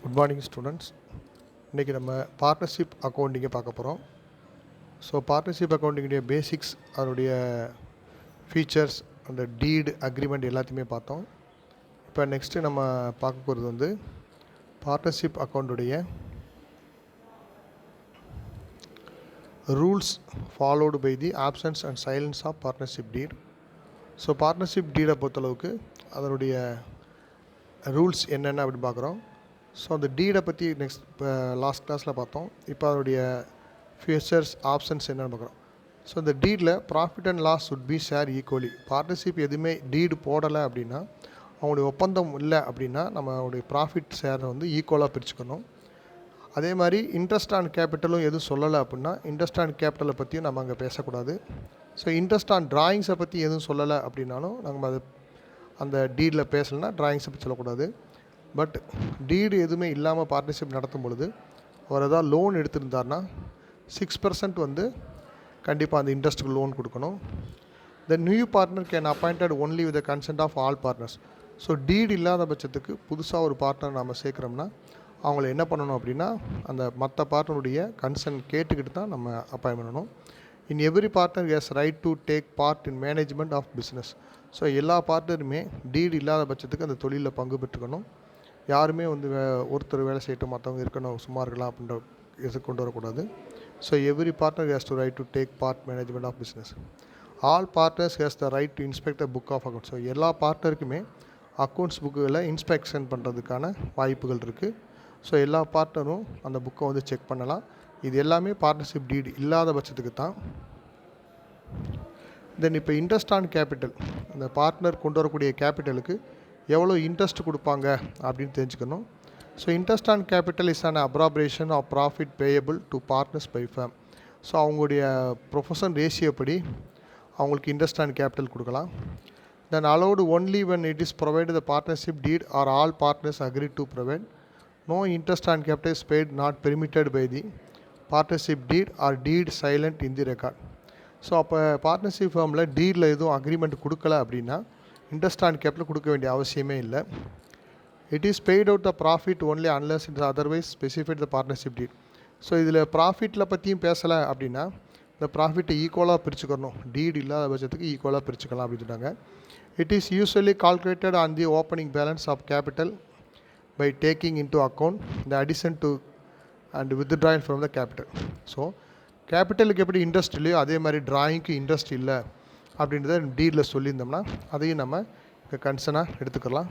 Good morning students. இன்றைக்கி நம்ம partnership அக்கௌண்டிங்கை பார்க்க போகிறோம். ஸோ பார்ட்னர்ஷிப் அக்கௌண்டிங்குடைய பேசிக்ஸ், அதனுடைய ஃபீச்சர்ஸ், அந்த டீடு அக்ரிமெண்ட் எல்லாத்தையுமே பார்த்தோம். இப்போ நெக்ஸ்ட்டு நம்ம பார்க்க போகிறது வந்து பார்ட்னர்ஷிப் அக்கௌண்ட்டுடைய rules followed by the absence and silence of partnership deed. So partnership டீடை பொறுத்தளவுக்கு அதனுடைய ரூல்ஸ் என்னென்ன அப்படின்னு பார்க்குறோம். ஸோ அந்த டீடை பற்றி நெக்ஸ்ட் லாஸ்ட் கிளாஸில் பார்த்தோம். இப்போ அதனுடைய ஃபியூச்சர்ஸ் ஆப்ஷன்ஸ் என்னென்னு பார்க்குறோம். ஸோ இந்த டீடில் profit and loss should be share equally. Partnership எதுவுமே டீடு போடலை அப்படின்னா, அவங்களுடைய ஒப்பந்தம் இல்லை அப்படின்னா, நம்மளுடைய ப்ராஃபிட் ஷேரை வந்து ஈக்குவலாக பிரிச்சுக்கணும். அதே மாதிரி இன்ட்ரெஸ்ட் ஆன் கேபிட்டலும் எதுவும் சொல்லலை அப்படின்னா, இன்ட்ரெஸ்ட் ஆன் கேபிட்டலை பற்றியும் நம்ம அங்கே பேசக்கூடாது. ஸோ இன்ட்ரெஸ்ட் ஆன் ட்ராயிங்ஸை பற்றி எதுவும் சொல்லலை அப்படின்னாலும் நம்ம அது அந்த டீடில் பேசலைன்னா ட்ராயிங்ஸை பற்றி சொல்லக்கூடாது. பட் டீடு எதுவுமே இல்லாமல் பார்ட்னர்ஷிப் நடத்தும் பொழுது அவர் ஏதாவது லோன் எடுத்திருந்தார்னா 6% வந்து கண்டிப்பாக அந்த இன்ட்ரெஸ்ட்டுக்கு லோன் கொடுக்கணும். The new partner can appointed only with the consent of all partners. So deed இல்லாத பட்சத்துக்கு புதுசாக ஒரு பார்ட்னர் நம்ம சேர்க்குறோம்னா அவங்கள என்ன பண்ணணும் அப்படின்னா, அந்த மற்ற பார்ட்னருடைய கன்சென்ட் கேட்டுக்கிட்டு தான் நம்ம அப்பாயின் பண்ணணும். In every partner has right to take part in management of business. So எல்லா பார்ட்னருமே டீடு இல்லாத பட்சத்துக்கு அந்த தொழிலில் பங்கு பெற்றுக்கணும். யாருமே வந்து ஒருத்தர் வேலை செய்யட்டும், மற்றவங்க இருக்கணும், சும்மா இருக்கலாம் அப்படின்ற இது கொண்டு வரக்கூடாது. So every partner has to right to take part management of business. All partners has the right to inspect the book of accounts. So எல்லா பார்ட்னருக்குமே அக்கௌண்ட்ஸ் புக்குகளை இன்ஸ்பெக்ஷன் பண்ணுறதுக்கான வாய்ப்புகள் இருக்குது. ஸோ எல்லா பார்ட்னரும் அந்த புக்கை வந்து செக் பண்ணலாம். இது எல்லாமே பார்ட்னர்ஷிப் டீடு இல்லாத பட்சத்துக்கு தான். தென் இப்போ இன்ட்ரெஸ்ட் ஆன் கேபிட்டல், அந்த பார்ட்னர் கொண்டு வரக்கூடிய கேபிட்டலுக்கு எவ்வளோ இன்ட்ரெஸ்ட் கொடுப்பாங்க அப்படின்னு தெரிஞ்சுக்கணும். So interest on capital is an appropriation of profit payable to partners by firm. So அவங்களுடைய ப்ரொஃபஷன் ரேஷியோ படி அவங்களுக்கு இன்ட்ரெஸ்ட் ஆன் கேபிட்டல் கொடுக்கலாம். Then allowed only when it is provide the partnership deed or all partners agree to provide. No interest on capital is paid not permitted by the partnership deed R deed silent in the record. So அப்போ partnership ஃபார்மில் டீடில் எதுவும் agreement கொடுக்கல அப்படின்னா interest on capital கொடுக்க வேண்டிய அவசியமே இல்லை. It is paid out the profit only unless it otherwise specified the partnership deed. So இதில் ப்ராஃபிட்டில் பற்றியும் பேசலை அப்படின்னா இந்த ப்ராஃபிட்டை ஈக்குவலாக பிரிச்சுக்கணும். டீடு இல்லாத பட்சத்துக்கு ஈக்குவலாக பிரிச்சுக்கலாம் அப்படின்னு சொன்னாங்க. It is usually calculated on the opening balance of capital by taking into account the addition to and withdrawal from the capital. So கேபிட்டலுக்கு எப்படி இன்ட்ரெஸ்ட் இல்லையோ அதே மாதிரி ட்ராயிங்க்கு இன்ட்ரெஸ்ட் இல்லை அப்படின்றத டீடில் சொல்லியிருந்தோம்னா அதையும் நம்ம இங்கே கன்சர்னாக எடுத்துக்கலாம்.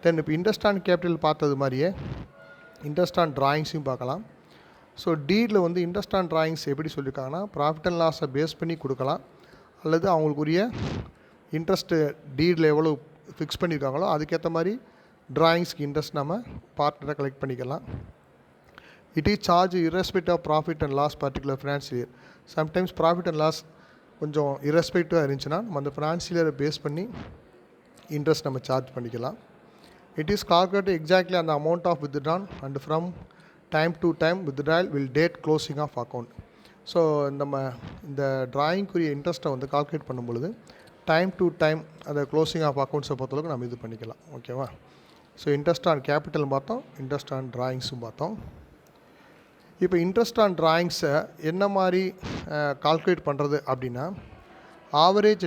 தென் இப்போ இன்ட்ரெஸ்ட் ஆன் கேபிட்டல் பார்த்தது மாதிரியே இன்ட்ரெஸ்ட் ஆன் ட்ராயிங்ஸையும் பார்க்கலாம். ஸோ டீடில் வந்து இன்ட்ரெஸ்ட் ஆன் ட்ராயிங்ஸ் எப்படி சொல்லியிருக்காங்கன்னா, ப்ராஃபிட் அண்ட் லாஸை பேஸ் பண்ணி கொடுக்கலாம், அல்லது அவங்களுக்குரிய இன்ட்ரெஸ்ட்டு டீடில் எவ்வளோ ஃபிக்ஸ் பண்ணியிருக்காங்களோ அதுக்கேற்ற மாதிரி ட்ராயிங்ஸ்க்கு இன்ட்ரெஸ்ட் நம்ம பார்ட்னரை கலெக்ட் பண்ணிக்கலாம். It is charge irrespective of profit and loss particular financial year. Sometimes profit and loss கொஞ்சம் இரஸ்பெக்டிவாக இருந்துச்சுன்னா நம்ம அந்த ஃபினான்ஷியல் இயரை பேஸ் பண்ணி இன்ட்ரெஸ்ட் நம்ம சார்ஜ் பண்ணிக்கலாம். இட் இஸ் கால்குலேட் எக்ஸாக்ட்லி அந்த amount of withdrawn and from time to time withdrawal will date closing of account. So நம்ம இந்த ட்ராயிங்குரிய இன்ட்ரெஸ்ட்டை வந்து கால்குலேட் பண்ணும் பொழுது டைம் டு டைம் அந்த க்ளோசிங் ஆஃப் அக்கௌண்ட்ஸை பொறுத்தளவுக்கு நம்ம இது பண்ணிக்கலாம். ஓகேவா? ஸோ இன்ட்ரெஸ்ட் ஆன் கேபிட்டல் பார்த்தோம், இன்ட்ரெஸ்ட் ஆன் ட்ராயிங்ஸும் பார்த்தோம். இப்போ இன்ட்ரெஸ்ட் ஆன் ட்ராயிங்ஸை என்ன மாதிரி கால்குலேட் பண்ணுறது அப்படின்னா, average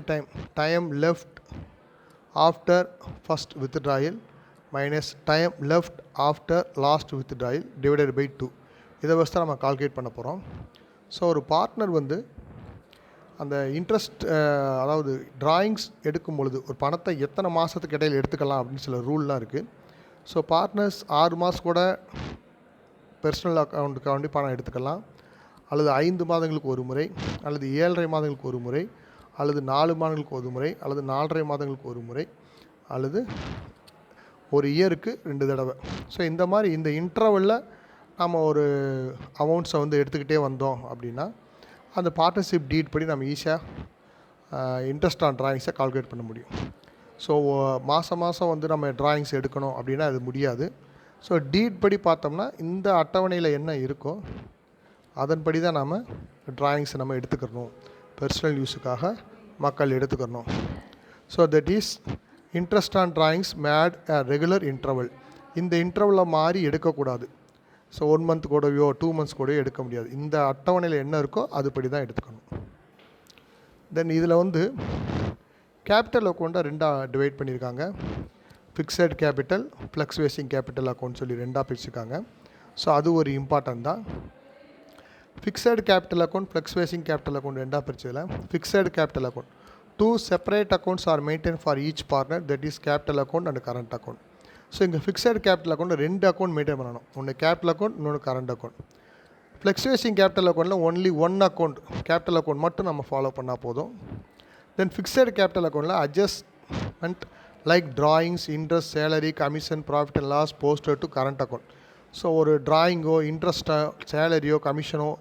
time left after first withdrawal minus time left after last withdrawal divided by 2. இதை வச்சு தான் நம்ம கால்குலேட் பண்ண போகிறோம். ஸோ ஒரு பார்ட்னர் வந்து அந்த இன்ட்ரெஸ்ட் அதாவது ட்ராயிங்ஸ் எடுக்கும் பொழுது ஒரு பணத்தை எத்தனை மாதத்துக்கு இடையில் எடுத்துக்கலாம் அப்படின்னு சில ரூல்லாம் இருக்குது. ஸோ பார்ட்னர்ஸ் 6 மாதம் கூட பர்சனல் அக்கௌண்ட்டுக்காக வேண்டி பணம் எடுத்துக்கலாம், அல்லது 5 மாதங்களுக்கு ஒரு முறை, அல்லது 7.5 மாதங்களுக்கு ஒரு முறை, அல்லது 4 மாதங்களுக்கு ஒரு முறை, அல்லது 4.5 மாதங்களுக்கு ஒரு முறை, அல்லது ஒரு இயருக்கு 2 தடவை. ஸோ இந்த மாதிரி இந்த இன்டர்வலில் நம்ம ஒரு அமௌண்ட்ஸை வந்து எடுத்துக்கிட்டே வந்தோம் அப்படின்னா அந்த பார்ட்னர்ஷிப் டீட் படி நம்ம ஈஸியாக இன்ட்ரெஸ்ட் ஆன் ட்ராயிங்ஸை கால்குலேட் பண்ண முடியும். ஸோ மாதம் வந்து நம்ம ட்ராயிங்ஸ் எடுக்கணும் அப்படின்னா அது முடியாது. ஸோ டீட் படி பார்த்தோம்னா இந்த அட்டவணையில் என்ன இருக்கோ அதன்படி தான் நாம் ட்ராயிங்ஸை நம்ம எடுத்துக்கிறணும், பர்சனல் யூஸுக்காக மக்கள் எடுத்துக்கிறணும். So that is interest on drawings made a regular interval. இந்த இன்டர்வலில் மாறி எடுக்கக்கூடாது. ஸோ 1 மந்த் கூடயோ 2 மந்த்ஸ் கூடயோ எடுக்க முடியாது. இந்த அட்டவணையில் என்ன இருக்கோ அதுபடி தான் எடுத்துக்கணும். தென் இதில் வந்து கேபிட்டல் அக்கௌண்ட்டை ரெண்டாக டிவைட் பண்ணியிருக்காங்க. Fixed capital, fluctuation capital account சொல்லி ரெண்டாக பிரிச்சுருக்காங்க. ஸோ அது ஒரு இம்பார்ட்டன்ட் தான். Fixed capital account, fluctuation capital account ரெண்டாக பிரிச்சதில் fixed capital account 2 separate accounts are maintained for each partner, that is capital account and current account. So இங்கே fixed capital account 2 account maintain பண்ணணும். ஒன்று capital account, இன்னொன்று current account. Fluctuation capital அக்கௌண்ட்டில் only 1 account capital account மட்டும் நம்ம follow பண்ணால் போதும். Then fixed capital அக்கௌண்ட்டில் adjustment like drawings, interest, salary, commission, profit and loss posted to current account. So ஒரு ட்ராயிங்கோ, இன்ட்ரெஸ்ட்டோ, சேலரியோ, கமிஷனோ,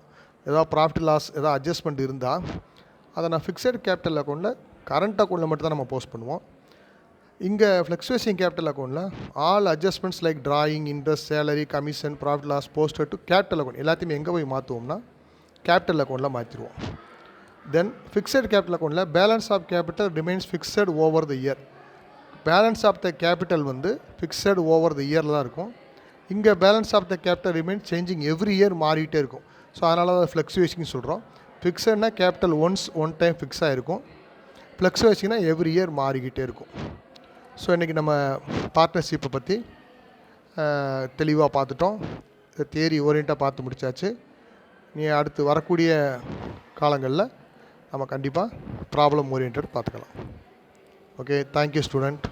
ஏதாவது ப்ராஃபிட் லாஸ் ஏதாவது அட்ஜஸ்ட்மெண்ட் இருந்தால் அதை நான் ஃபிக்ஸட் கேபிட்டல் அக்கௌண்ட்டில் கரண்ட் அக்கௌண்ட்டில் மட்டும் தான் நம்ம போஸ்ட் பண்ணுவோம். இங்கே ஃப்ளக்சுவேஷன் கேபிட்டல் அக்கௌண்ட்டில் all adjustments like drawing, interest, salary, commission, profit loss posted to capital account எல்லாத்தையுமே எங்கே போய் மாற்றுவோம்னா கேபிட்டல் அக்கௌண்ட்டில் மாற்றிடுவோம். தென் ஃபிக்ஸட் கேபிட்டல் அக்கௌண்ட்டில் balance of capital remains fixed over the year. Balance of the capital வந்து fixed over the இயரில் தான் இருக்கும். இங்கே balance of the capital remains changing every year மாறிட்டே இருக்கும். ஸோ அதனால தான் ஃப்ளக்சுவேஷன் சொல்கிறோம். ஃபிக்ஸட்னா கேபிட்டல் ஒன் டைம் ஃபிக்ஸ் ஆகிருக்கும். ஃப்ளக்சுவேஷன்னா எவ்ரி இயர் மாறிக்கிட்டே இருக்கும். ஸோ இன்றைக்கி நம்ம பார்ட்னர்ஷிப்பை பற்றி தெளிவாக பார்த்துட்டோம். தியரி ஓரியண்ட்டாக பார்த்து முடித்தாச்சு. நீ அடுத்து வரக்கூடிய காலங்களில் நம்ம கண்டிப்பாக ப்ராப்ளம் ஓரியன்ட் பார்த்துக்கலாம். Okay, thank you student.